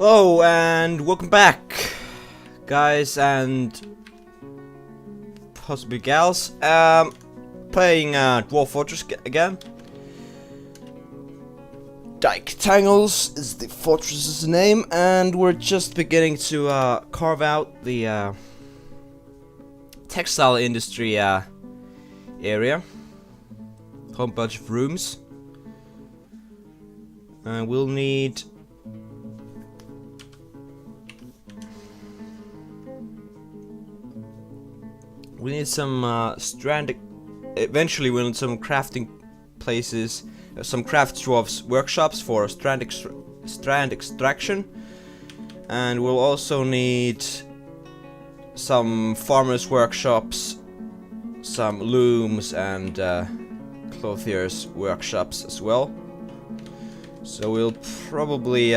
Hello and welcome back, guys and possibly gals. Playing Dwarf Fortress again. Diketangles is the fortress's name, and we're just beginning to carve out the textile industry area. Whole bunch of rooms, and we'll need some strand. Eventually, we'll need some crafting places, some craft dwarves workshops for strand extraction, and we'll also need some farmers' workshops, some looms, and clothiers' workshops as well. So we'll probably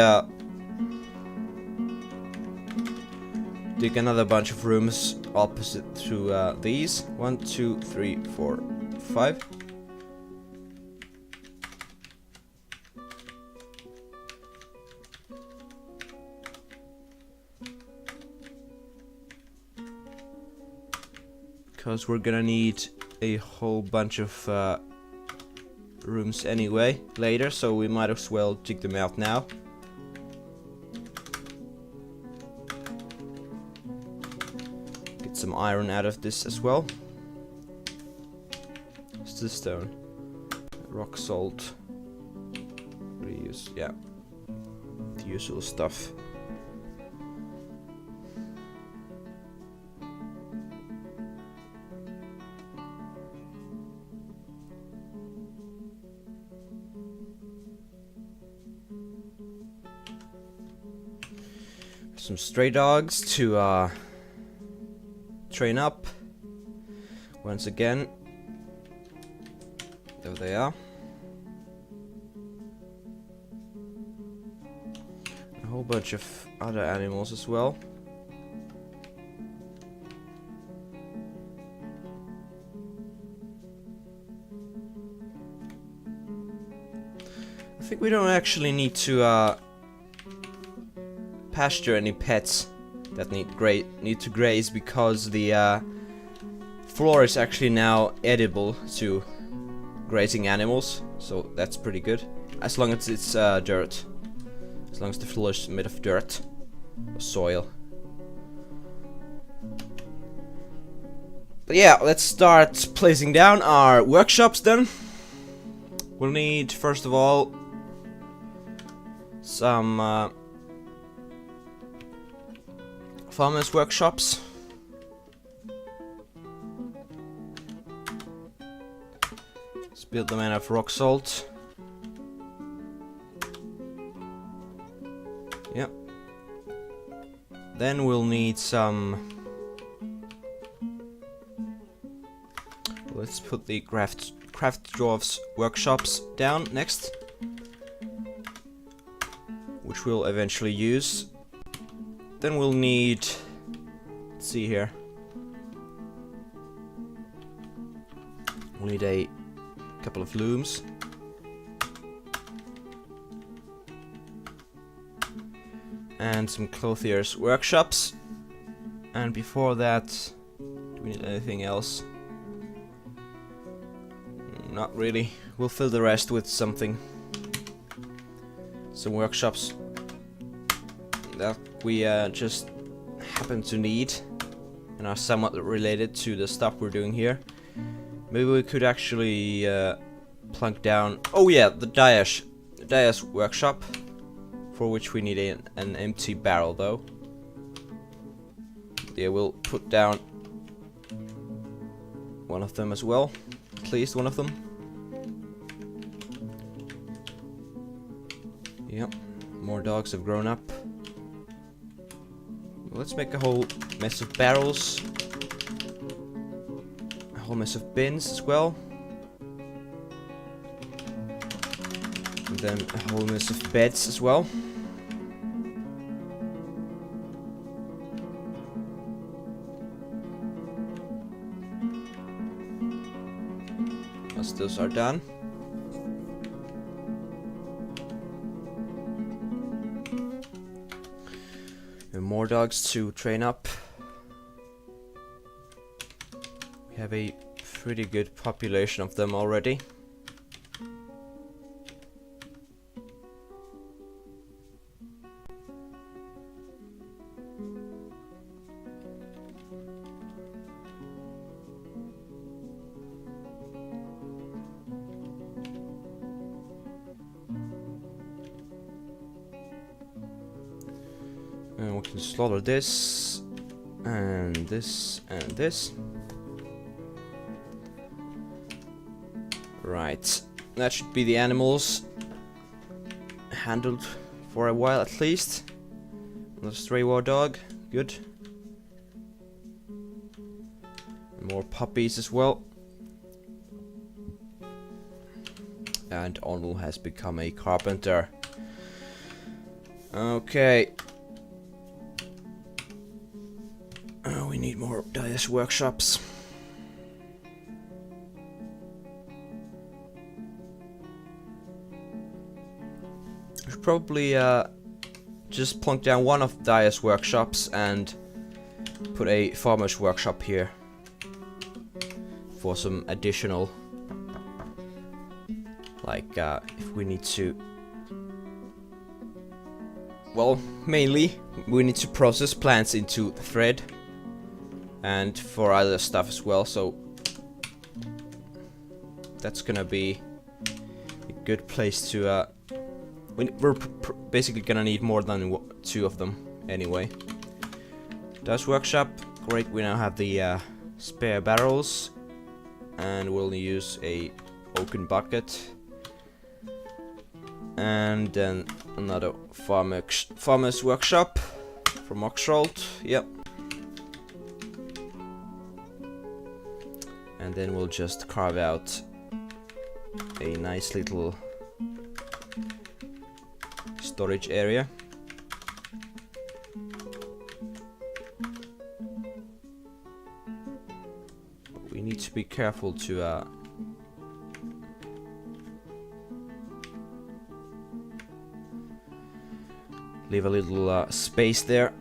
dig another bunch of rooms opposite to these. 1, 2, 3, 4, 5. Because we're gonna need a whole bunch of rooms anyway later, so we might as well dig them out now. Some iron out of this as well. What's this stone? Rock salt. Reuse, yeah. The usual stuff. Some stray dogs to train up once again. There they are. A whole bunch of other animals as well. I think we don't actually need to pasture any pets that need to graze, because the floor is actually now edible to grazing animals, so that's pretty good. As long as it's dirt. As long as the floor is made of dirt or soil. But yeah, let's start placing down our workshops then. We'll need, first of all, some farmers' workshops. Let's build them out of rock salt. Yep. Then we'll need some. Let's put the craft dwarves workshops down next, which we'll eventually use. Then we'll need, let's see here, we'll need a couple of looms, and some clothiers' workshops. And before that, do we need anything else? Not really. We'll fill the rest with something. Some workshops that we just happen to need and are somewhat related to the stuff we're doing here. Maybe we could actually plunk down. Oh yeah, the Dyash workshop, for which we need an empty barrel though. Yeah, we'll put down one of them as well, at least one of them. Yep, more dogs have grown up. Let's make a whole mess of barrels, a whole mess of bins as well, and then a whole mess of beds as well. Once those are done, And more dogs to train up. We have a pretty good population of them already. And we can slaughter this, and this, and this. Right, that should be the animals handled for a while at least. Another stray war dog, good. More puppies as well. And Onul has become a carpenter. Okay. We need more dyers workshops. We should probably just plunk down one of dyers workshops and put a farmer's workshop here for some additional, like if we need to, well, mainly we need to process plants into thread. And for other stuff as well, so that's gonna be a good place to. We're basically gonna need more than 2 of them anyway. Dust workshop, great. We now have the spare barrels, and we'll use a oaken bucket, and then another farmer's workshop from Oxrold. Yep. And then we'll just carve out a nice little storage area. We need to be careful to leave a little space there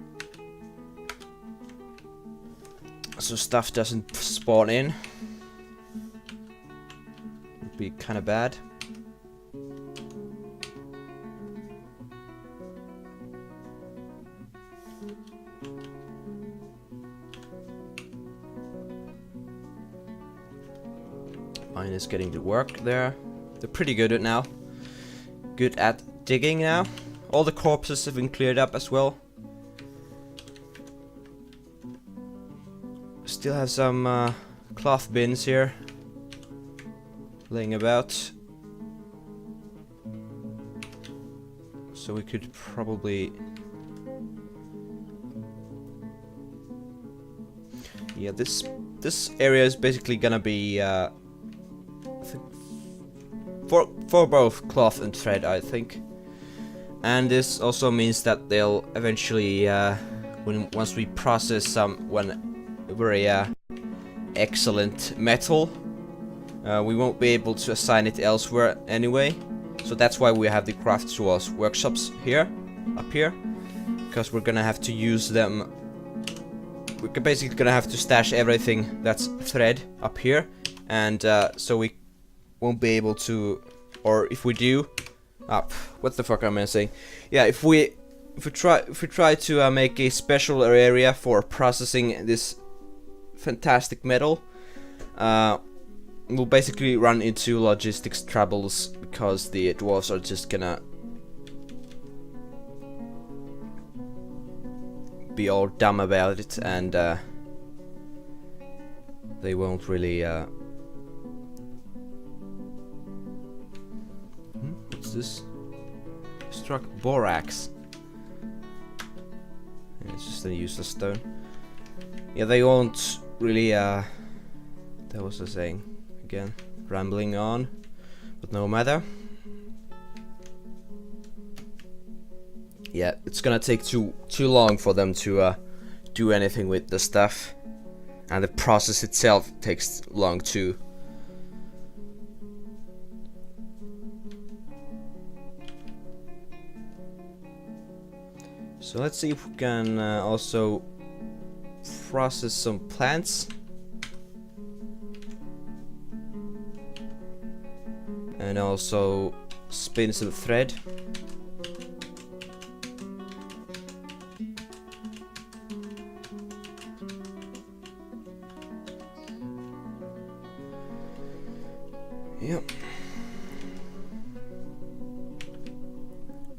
so stuff doesn't spawn in. Would be kind of bad. Mine is getting to work there. They're pretty good at now. Good at digging now. All the corpses have been cleared up as well. Still have some cloth bins here laying about, so we could probably, yeah, this area is basically gonna be I think for both cloth and thread, I think. And this also means that they'll eventually once we process some very excellent metal, we won't be able to assign it elsewhere anyway. So that's why we have the craft tools workshops here, up here, because we're gonna have to use them. We're basically gonna have to stash everything that's thread up here, and so we won't be able to, or if we do, what the fuck am I saying? Yeah, if we try to make a special area for processing this fantastic metal, we'll basically run into logistics troubles, because the dwarves are just gonna be all dumb about it, and they won't really what's this? Struck borax. Yeah, it's just a useless stone. Yeah, they won't really that was the saying. Again, rambling on, but no matter. Yeah, it's gonna take too long for them to do anything with the stuff, and the process itself takes long too. So let's see if we can also process some plants. And also spin some thread. Yep.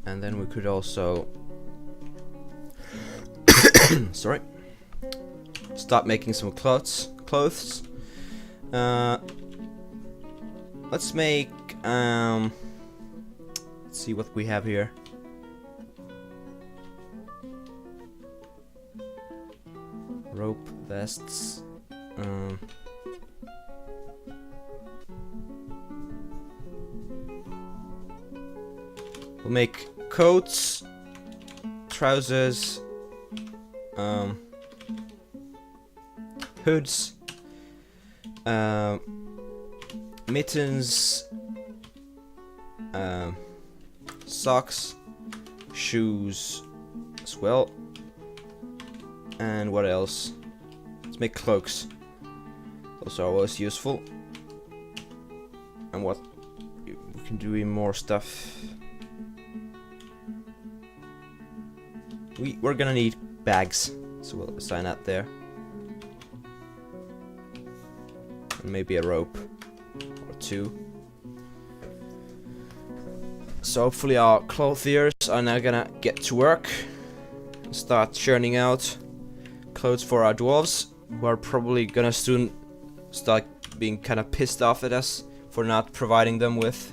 And then we could also sorry, start making some clothes. Let's make let's see what we have here. Rope vests. We'll make coats, trousers, hoods, mittens, socks, shoes as well, and what else? Let's make cloaks. Those are always useful. And what we can do even more stuff. We're gonna need bags, so we'll assign that there. And maybe a rope or two. So hopefully our clothiers are now gonna get to work and start churning out clothes for our dwarves, who are probably gonna soon start being kind of pissed off at us for not providing them with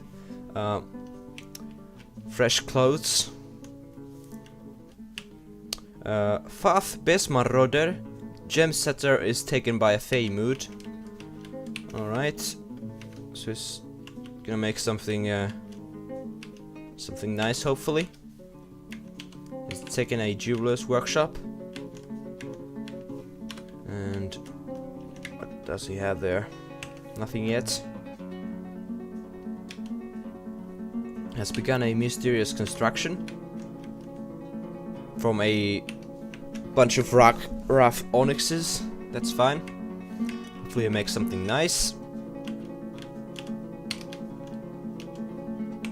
fresh clothes. Fath Besmarroder, gem setter, is taken by a Fey mood. Alright. So he's gonna make something something nice, hopefully. He's taken a jeweler's workshop. And what does he have there? Nothing yet. Has begun a mysterious construction from a bunch of rough onyxes. That's fine. Hopefully it makes something nice.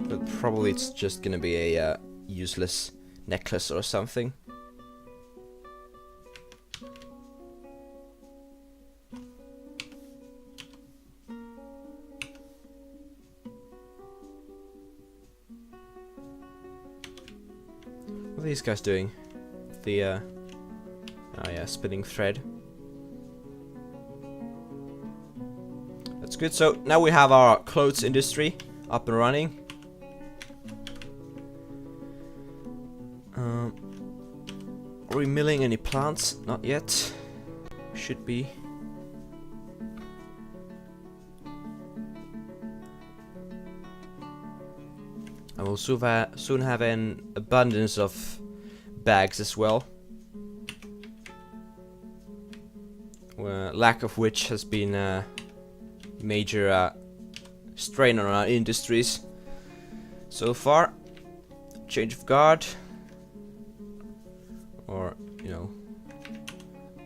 But probably it's just gonna be a useless necklace or something. What are these guys doing? The oh yeah, spinning thread. That's good. So now we have our clothes industry up and running. Are we milling any plants? Not yet. Should be. I will soon have an abundance of bags as well. Lack of which has been a major strain on our industries so far. Change of guard, or you know,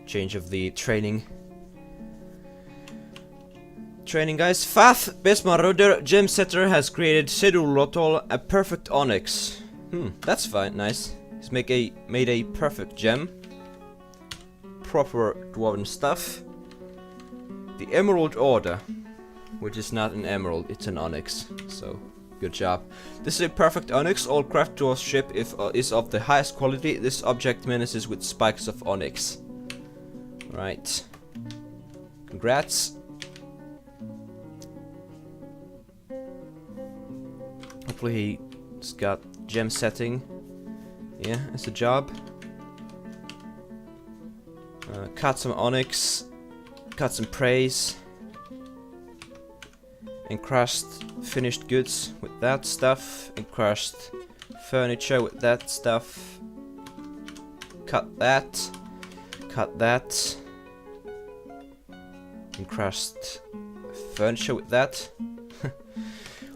change of the training guys. Fath Besmarroder, gem setter, has created Sedulotol, a perfect onyx. That's fine, nice. He's made a perfect gem. Proper dwarven stuff. The Emerald Order, which is not an emerald, it's an onyx. So, good job. This is a perfect onyx. All craft dwarf ship is of the highest quality. This object menaces with spikes of onyx. Right. Congrats. Hopefully he's got gem setting. Yeah, it's a job. Cut some onyx, cut some praise, encrust finished goods with that stuff, encrust furniture with that stuff, cut that, encrust furniture with that. A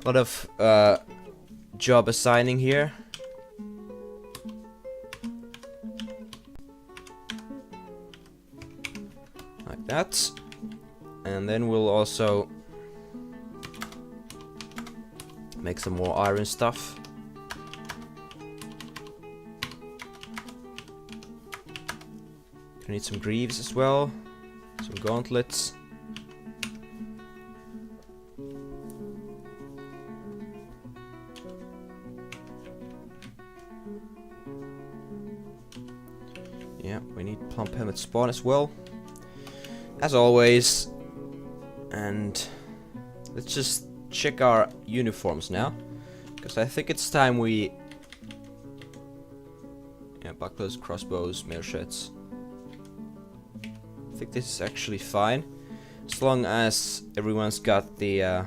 lot of job assigning here. that. And then we'll also make some more iron stuff. I need some greaves as well, some gauntlets. Yeah, we need plump helmet spawn as well, as always. And let's just check our uniforms now, because I think it's time we... Yeah, bucklers, crossbows, mail shirts. I think this is actually fine, as long as everyone's got the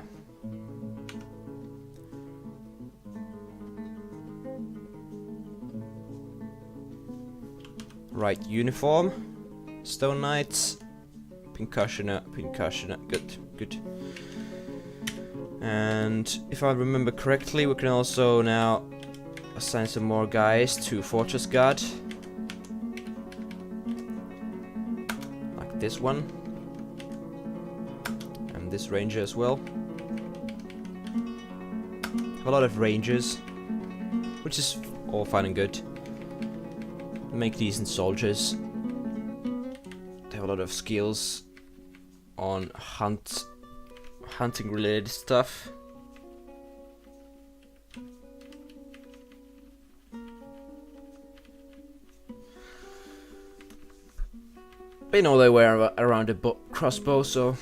right uniform. Stone Knights, Pincussioner, good. And if I remember correctly, we can also now assign some more guys to Fortress Guard. Like this one. And this ranger as well. Have a lot of rangers, which is all fine and good. Make decent soldiers. They have a lot of skills on hunting related stuff. They know they wear around a crossbow, so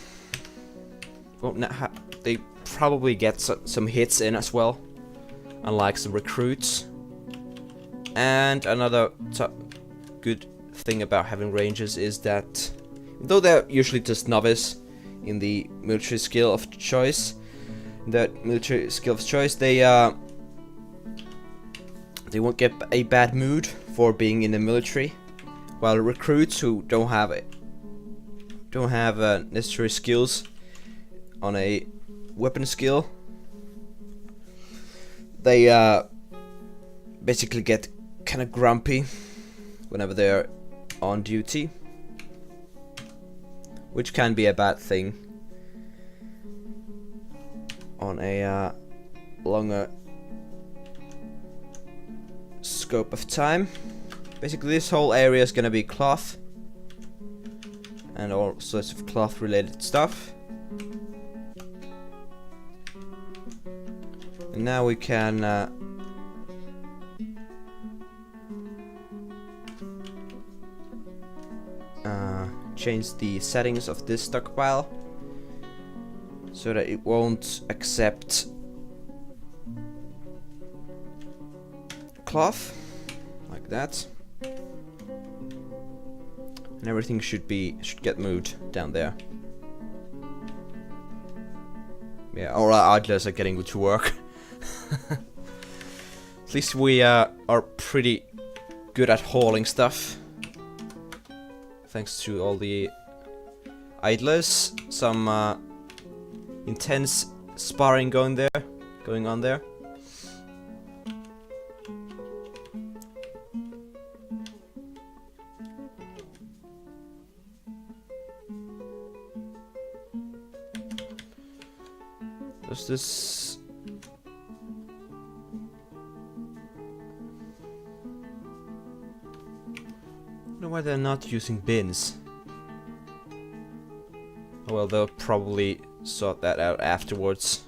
they probably get some hits in as well, unlike some recruits. And another good thing about having rangers is that, though they're usually just novice in the military skill of choice, they won't get a bad mood for being in the military, while recruits who don't have necessary skills on a weapon skill, they basically get kind of grumpy whenever they're on duty, which can be a bad thing on a longer scope of time. Basically, this whole area is gonna be cloth and all sorts of cloth related stuff. And now we can change the settings of this stockpile so that it won't accept cloth, like that. And everything should get moved down there. Yeah, all our idlers are getting to work. At least we are pretty good at hauling stuff, thanks to all the idlers. Some intense sparring going on there. Does this... I don't know why they're not using bins. Oh well, they'll probably sort that out afterwards.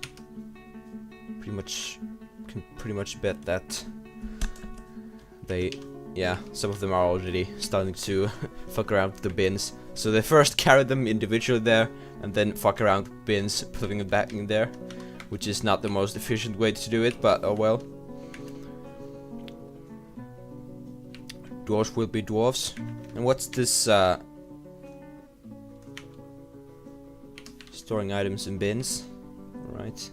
Can pretty much bet that some of them are already starting to fuck around with the bins. So they first carry them individually there, and then fuck around with bins, putting them back in there, which is not the most efficient way to do it, but oh well. Dwarves will be dwarves. And what's this? Storing items in bins. Alright.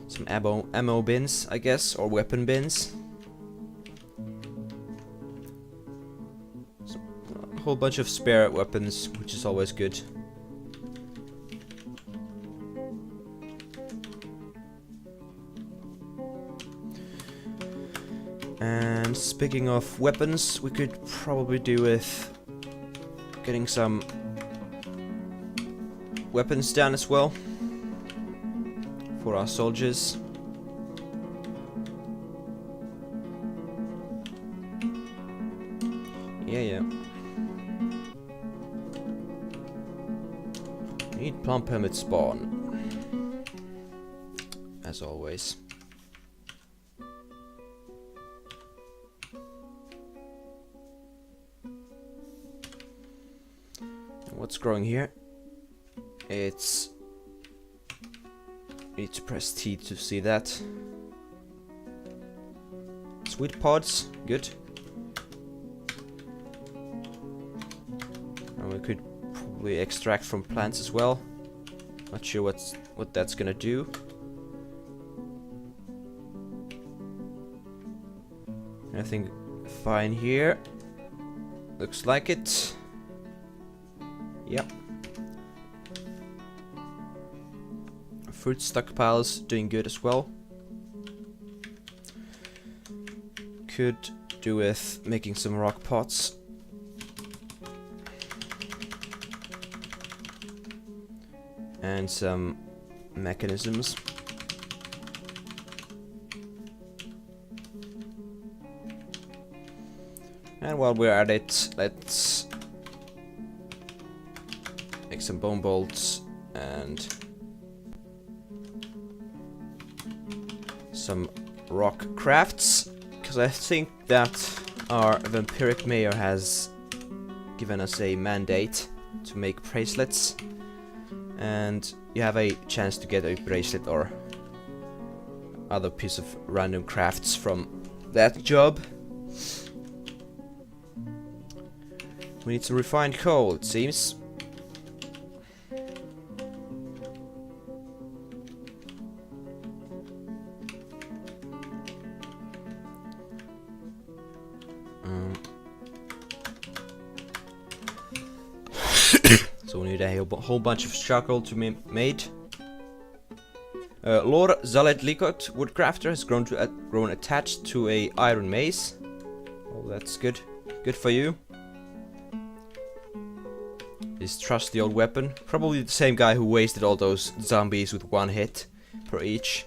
Some ammo bins, I guess, or weapon bins. A whole bunch of spare weapons, which is always good. And speaking of weapons, we could probably do with Getting some weapons down as well for our soldiers. Yeah. Need plump hermit spawn. As always. What's growing here? It's... Need to press T to see that. Sweet pods, good. And we could probably extract from plants as well. Not sure what that's gonna do. Anything fine here? Looks like it. Yep. Fruit stockpiles doing good as well. Could do with making some rock pots. And some mechanisms. And while we're at it, let's make some bone bolts and some rock crafts, because I think that our vampiric mayor has given us a mandate to make bracelets, and you have a chance to get a bracelet or other piece of random crafts from that job. We need some refined coal, it seems. So we need a whole bunch of charcoal to be made. Lord Zalet Likot, woodcrafter, has grown attached to a iron mace. Oh, that's good. Good for you. This trusty old weapon. Probably the same guy who wasted all those zombies with one hit per each.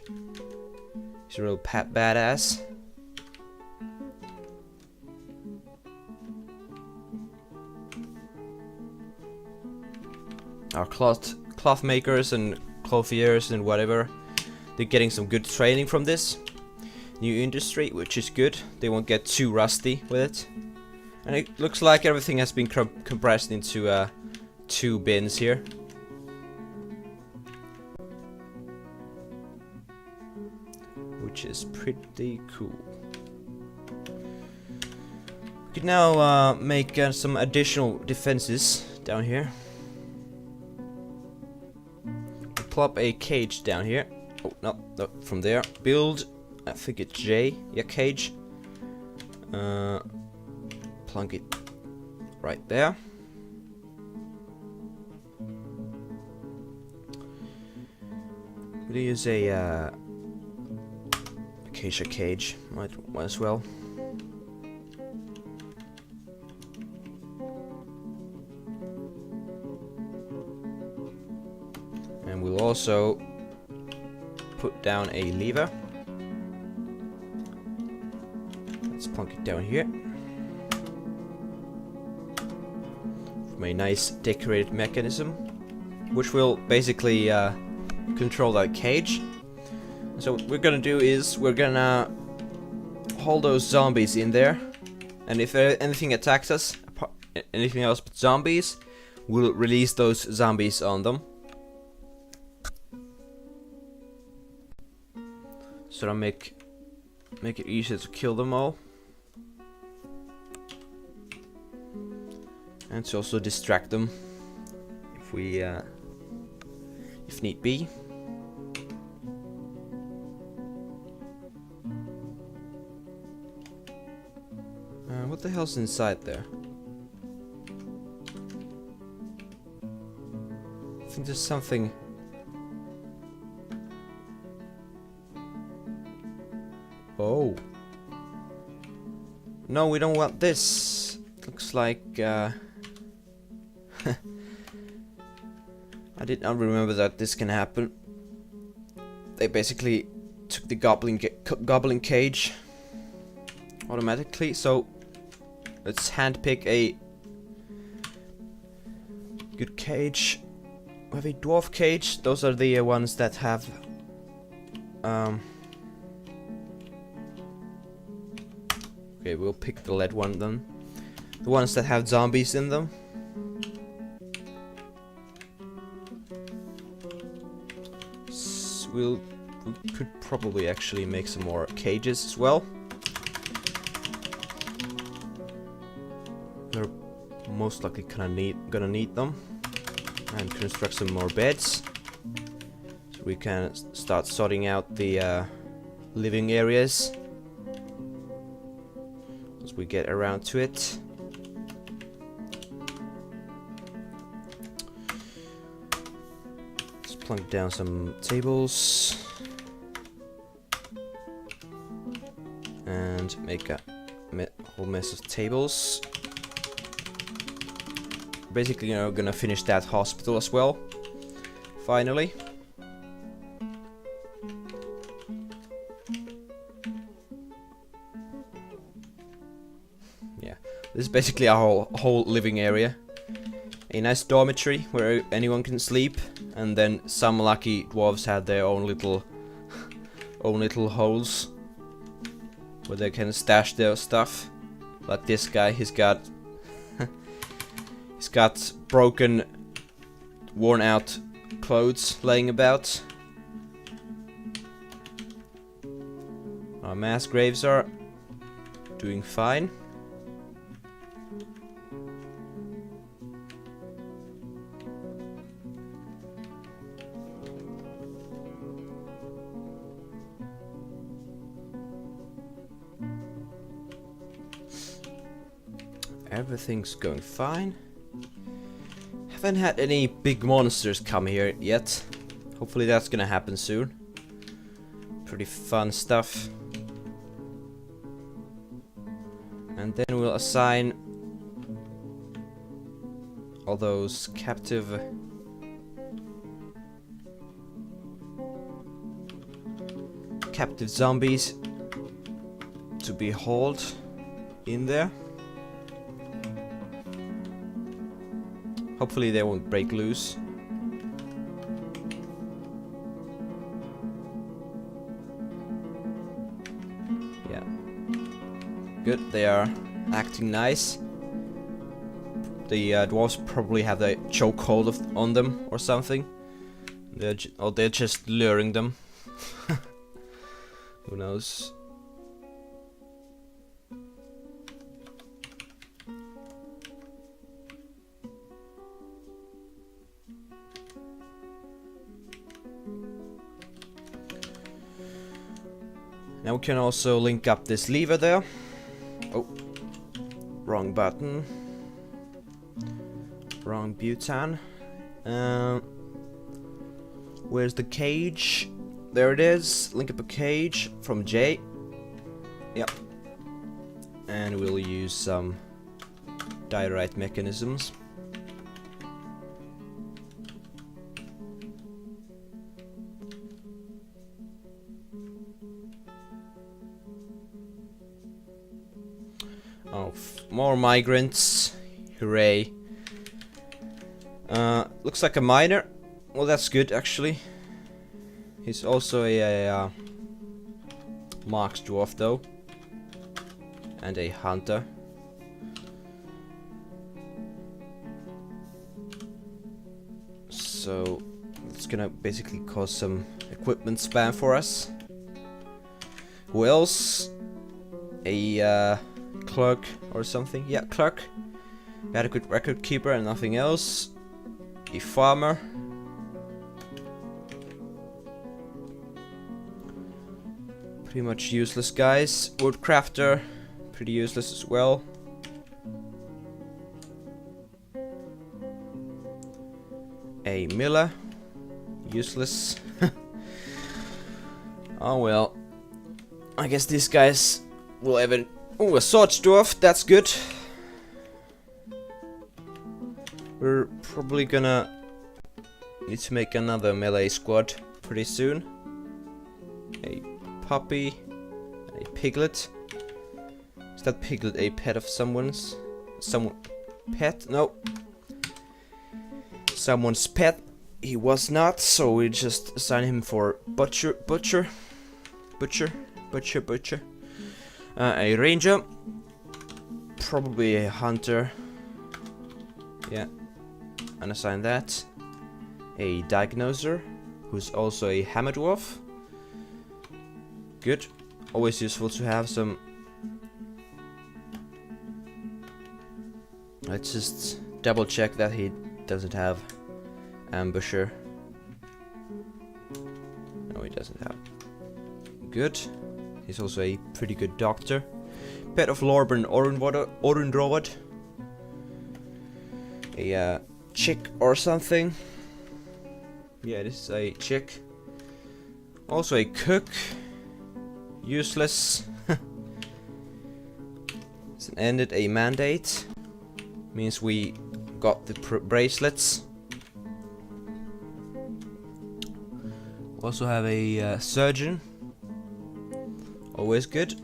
He's a real badass. Our cloth makers and clothiers and whatever, they're getting some good training from this new industry, which is good. They won't get too rusty with it. And it looks like everything has been compressed into 2 bins here. Which is pretty cool. We can now make some additional defenses down here. Plop a cage down here. Oh, no, from there. Build, I think it's J. Yeah, cage. Plunk it right there. We'll use a acacia cage. Might as well. And we'll also put down a lever. Let's plunk it down here. From a nice decorated mechanism, which will basically control that cage. So what we're gonna do is we're gonna hold those zombies in there, and if anything attacks us, anything else but zombies, we'll release those zombies on them. So that'll make it easier to kill them all, and to also distract them if we if need be. What the hell's inside there? I think there's something. Oh. No, we don't want this. Looks like I did not remember that this can happen. They basically took the goblin cage automatically, so let's handpick a good cage. We have a dwarf cage. Those are the ones that have okay, we'll pick the lead one then. The ones that have zombies in them. We could probably actually make some more cages as well. We're most likely gonna need them, and construct some more beds, so we can start sorting out the living areas as we get around to it. Plunk down some tables and make a whole mess of tables. Basically, you know, gonna finish that hospital as well. Finally. Yeah, this is basically our whole living area. A nice dormitory where anyone can sleep, and then some lucky dwarves had their own little holes where they can stash their stuff. Like this guy, he's got broken, worn out clothes laying about. Our mass graves are doing fine. Everything's going fine. Haven't had any big monsters come here yet. Hopefully that's gonna happen soon. Pretty fun stuff. And then we'll assign all those captive zombies to be hauled in there. Hopefully they won't break loose. Yeah. Good, they are acting nice. The dwarves probably have a chokehold on them or something. They're just luring them. Who knows? Now we can also link up this lever there. Oh, wrong button. Wrong butane. Where's the cage? There it is. Link up a cage from J. Yep. And we'll use some diorite mechanisms. Oh, more migrants. Hooray. Looks like a miner. Well, that's good, actually. He's also a Marks dwarf, though. And a hunter. So, it's gonna basically cause some equipment spam for us. Who else? A clerk or something. Yeah, clerk. Adequate record keeper and nothing else. A farmer. Pretty much useless guys. Woodcrafter. Pretty useless as well. A miller. Useless. Oh well. I guess these guys will have an... Oh, a sword dwarf. That's good. We're probably gonna need to make another melee squad pretty soon. A puppy, a piglet. Is that piglet a pet of someone's? Pet? No. Someone's pet. He was not, so we just assign him for butcher. A ranger. Probably a hunter. Yeah. And assign that. A diagnoser, who's also a hammer dwarf. Good. Always useful to have some. Let's just double check that he doesn't have ambusher. No, he doesn't have. Good. He's also a pretty good doctor. Pet of Lorben Orundrod. A chick or something. Yeah, this is a chick. Also a cook. Useless. It's ended a mandate. Means we got the bracelets. Also have a surgeon. Always good.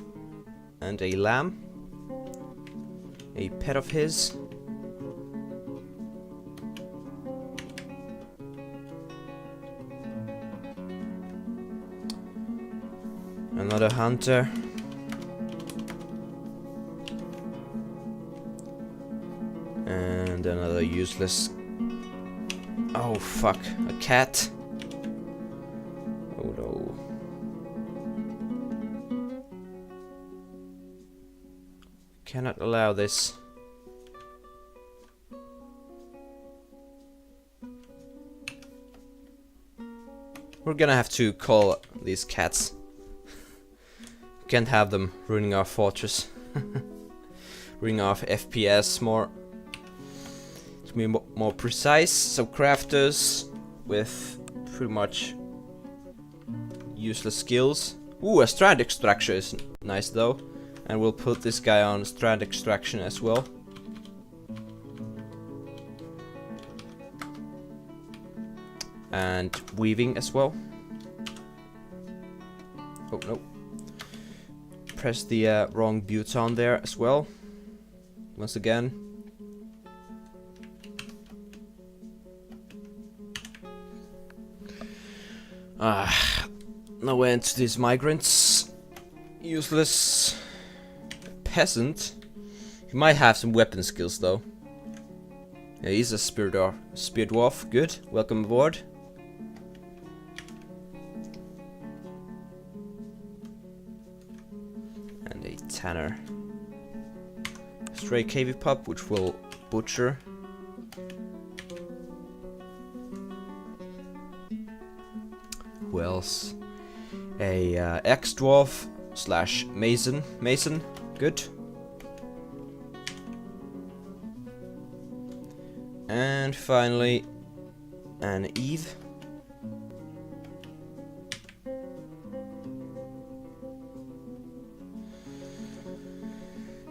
And a lamb. A pet of his. Another hunter. And another useless. Oh fuck, a cat. Oh no. Cannot allow this. We're gonna have to call these cats. Can't have them ruining our fortress. Ruining our FPS more. To be more precise. So crafters with pretty much useless skills. Ooh, a strand extraction is nice though. And we'll put this guy on strand extraction as well. And weaving as well. Oh no. Press the wrong button there as well. Once again. No end to these migrants. Useless peasant. He might have some weapon skills though. Yeah, he's a spear dwarf. Good. Welcome aboard. And a tanner. Stray KV pup, which will butcher. Who else? A ex-dwarf / mason. Good. And finally, an Eve.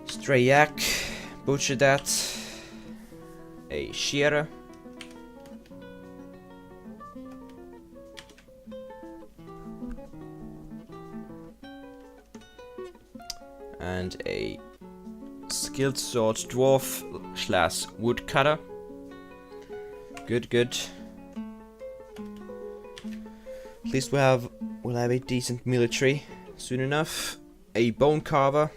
Stray yak, butcher that. A shearer. And a skilled sword dwarf / woodcutter. Good. At least we'll have a decent military soon enough. A bone carver.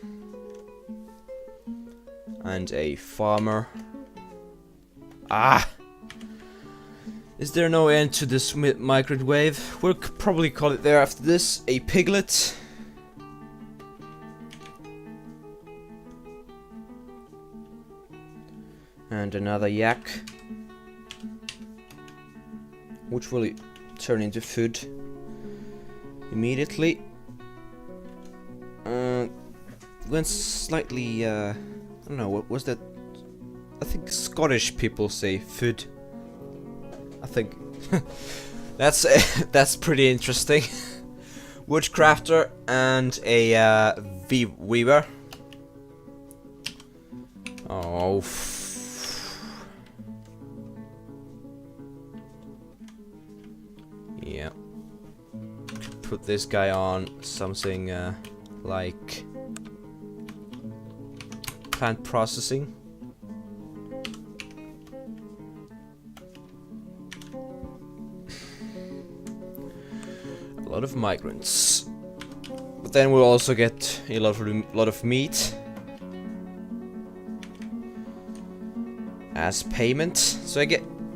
And a farmer. Is there no end to this microwave? We'll probably call it there after this. A piglet. And another yak. Which will turn into food immediately. Went slightly, I don't know, what was that? I think Scottish people say food. I think that's pretty interesting. Woodcrafter and a weaver. put this guy on something like plant processing. A lot of migrants. But then we'll also get a lot of meat as payment. So I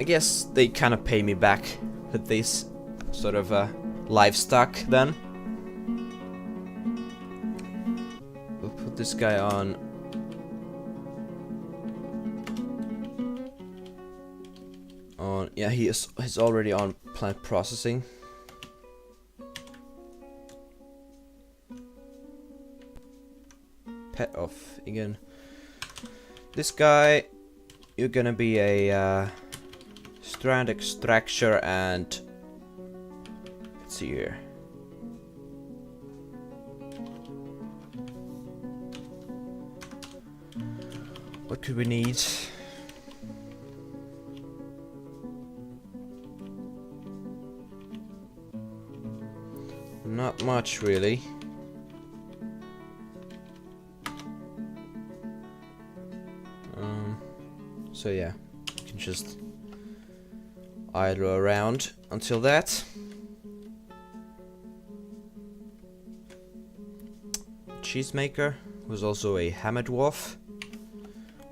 guess they kind of pay me back with this sort of livestock then. We'll put this guy on. Yeah, he's already on plant processing. Pet off again. This guy, you're gonna be a strand extractor, and let's see here. What could we need? Not much, really. So yeah, you can just idle around until that. Cheesemaker, who's also a hammer dwarf.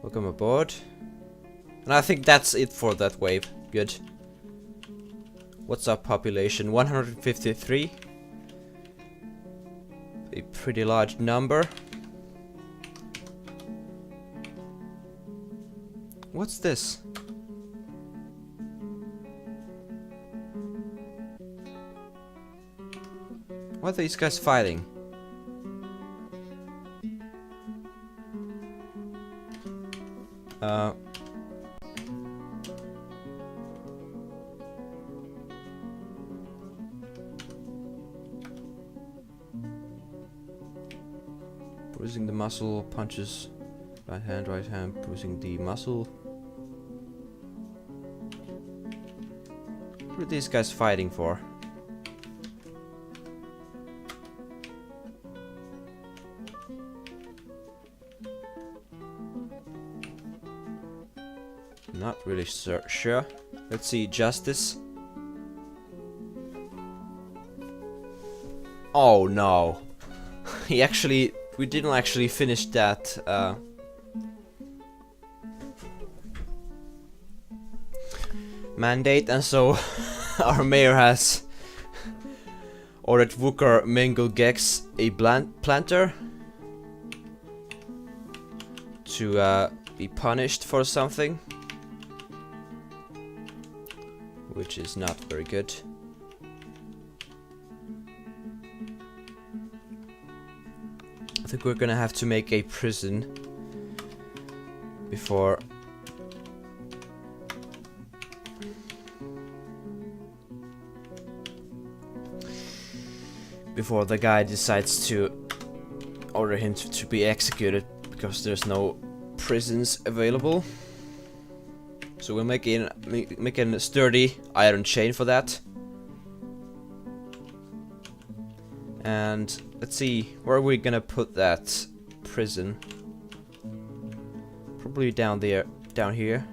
Welcome aboard. And I think that's it for that wave. Good. What's our population? 153. A pretty large number. What's this? What are these guys fighting? Bruising the muscle, punches right hand, bruising the muscle. What are these guys fighting for? Not really sure. Let's see, justice. Oh no. We didn't actually finish that mandate, and so our mayor has ordered Wooker Mengelgex, a planter, to be punished for something, which is not very good. I think we're gonna have to make a prison before the guy decides to order him to be executed, because there's no prisons available. So we'll make a sturdy iron chain for that. And let's see, where are we gonna put that prison? Probably down there, down here.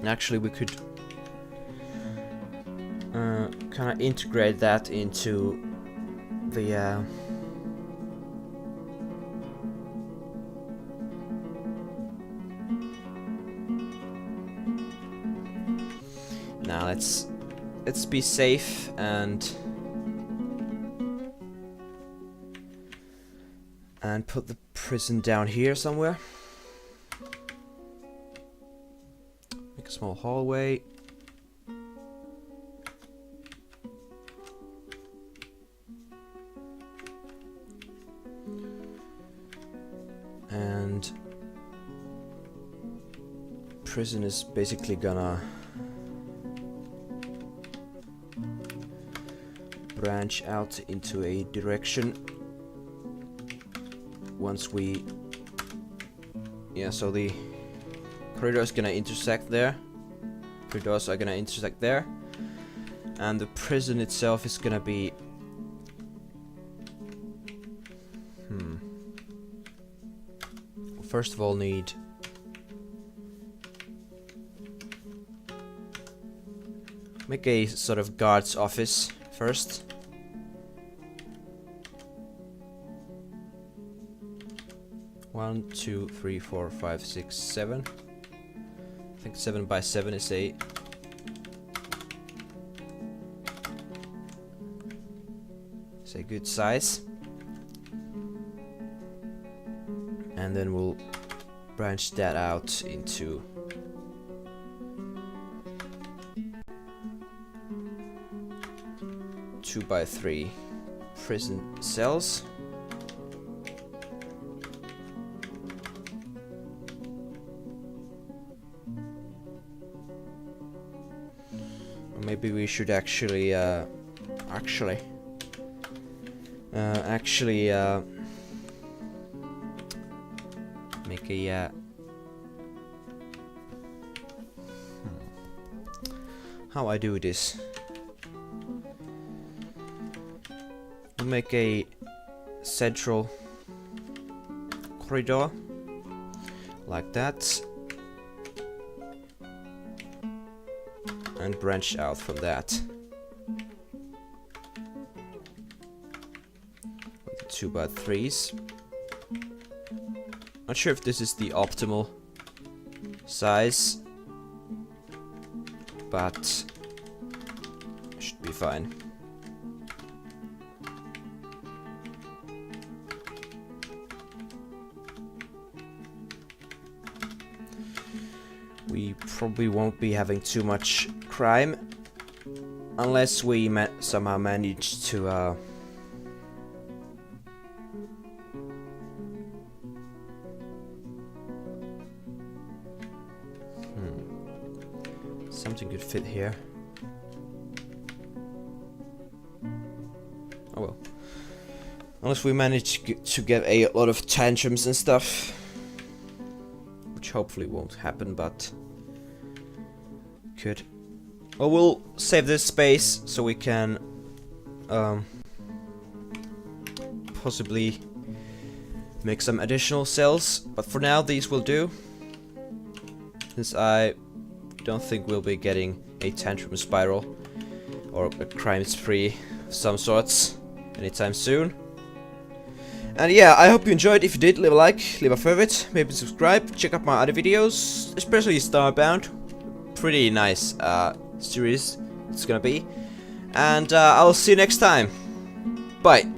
Actually, we could kind of integrate that into the now let's be safe and put the prison down here somewhere. Make a small hallway. And prison is basically gonna branch out into a direction once we... Yeah, so the corridor is gonna intersect there. Corridors are gonna intersect there. And the prison itself is gonna be... First of all, need... Make a sort of guard's office first. One, two, three, four, five, six, 7. I think 7 by 7 is a good size. And then we'll branch that out into 2 by 3 prison cells. Or maybe we should actually make a how I do this. We'll make a central corridor like that and branch out from that with the 2 by 3s. Not sure if this is the optimal size, but it should be fine. We probably won't be having too much crime unless we somehow manage to something could fit here. Oh well. Unless we manage to get a lot of tantrums and stuff, which hopefully won't happen, but could. Well, we'll save this space so we can possibly make some additional cells, but for now these will do, since I don't think we'll be getting a tantrum spiral or a crime spree of some sorts anytime soon. And yeah, I hope you enjoyed. If you did, leave a like, leave a favorite, maybe subscribe, check out my other videos, especially Starbound. Pretty nice series it's gonna be. And I'll see you next time. Bye.